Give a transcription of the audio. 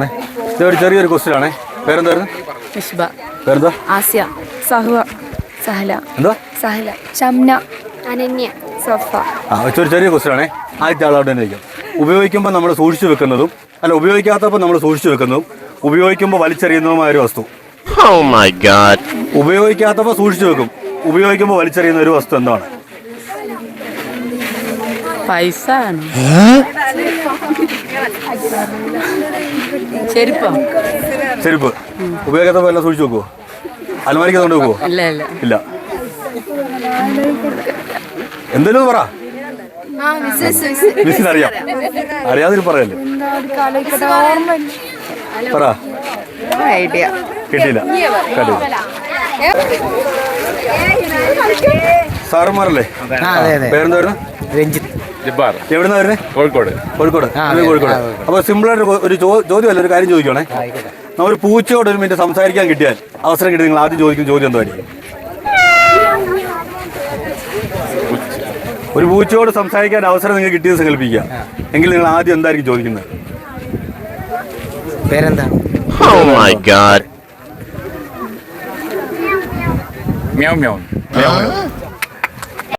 ഇതൊരു ചെറിയൊരു ക്വസ്റ്റ്യൻ ആണേ. പേരെന്തായിരുന്നു? പേരെന്താ? ആസിയ, സഹ്വ, സഹല, എന്താ? സഹല, ഷംന, അനന്യ, സഫ. ഒരു ചെറിയ ക്വസ്റ്റ്യൻ ആണേ. ആദ്യത്തെ ആളോട് തന്നെ ഇരിക്കും. ഉപയോഗിക്കുമ്പോൾ നമ്മൾ സൂക്ഷിച്ചു വെക്കുന്നതും ഉപയോഗിക്കാത്തപ്പോൾ നമ്മൾ സൂക്ഷിച്ചു വെക്കുന്നതും ഉപയോഗിക്കുമ്പോൾ വലിച്ചെറിയുന്നതുമായ ഒരു വസ്തു. ഉപയോഗിക്കാത്തപ്പോൾ സൂക്ഷിച്ചു വെക്കും, ഉപയോഗിക്കുമ്പോൾ വലിച്ചെറിയുന്ന ഒരു വസ്തു എന്താണ്? പൈസ. ചെരുപ്പ്. ഉപയോഗിക്കാത്തപ്പോൾ എല്ലാം സൂക്ഷിച്ചു വെക്കുവോ? അലമാരിക്ക് കൊണ്ട് വെക്കുവോ? ഇല്ല. എന്തേലും പറ. മിസ്സിന് അറിയാം. അറിയാതിൽ പറയല്ലേ. പറ. ഐഡിയ കിട്ടിയില്ല. സാറന്മാരല്ലേ? പേരെന്തായിരുന്നു? രഞ്ജിത്ത്. എവിടുന്നാ വരുന്നത്? കോഴിക്കോട്. അപ്പോൾ സിമ്പിളായിട്ട് ഒരു ചോദ്യമല്ല, ഒരു കാര്യം ചോദിക്കണേ. ഒരു പൂച്ചയോട് ഒരു മിനിറ്റ് സംസാരിക്കാൻ കിട്ടിയാൽ, അവസരം കിട്ടി, നിങ്ങൾ ആദ്യം ചോദിക്കുന്ന ചോദ്യം എന്തായിരിക്കും? ഒരു പൂച്ചയോട് സംസാരിക്കാൻ അവസരം നിങ്ങൾക്ക് കിട്ടിയത് സങ്കല്പിക്കുക എങ്കിൽ നിങ്ങൾ ആദ്യം എന്തായിരിക്കും ചോദിക്കുന്നത്? പേരെന്താ? മ്യാവ് മ്യാവ്.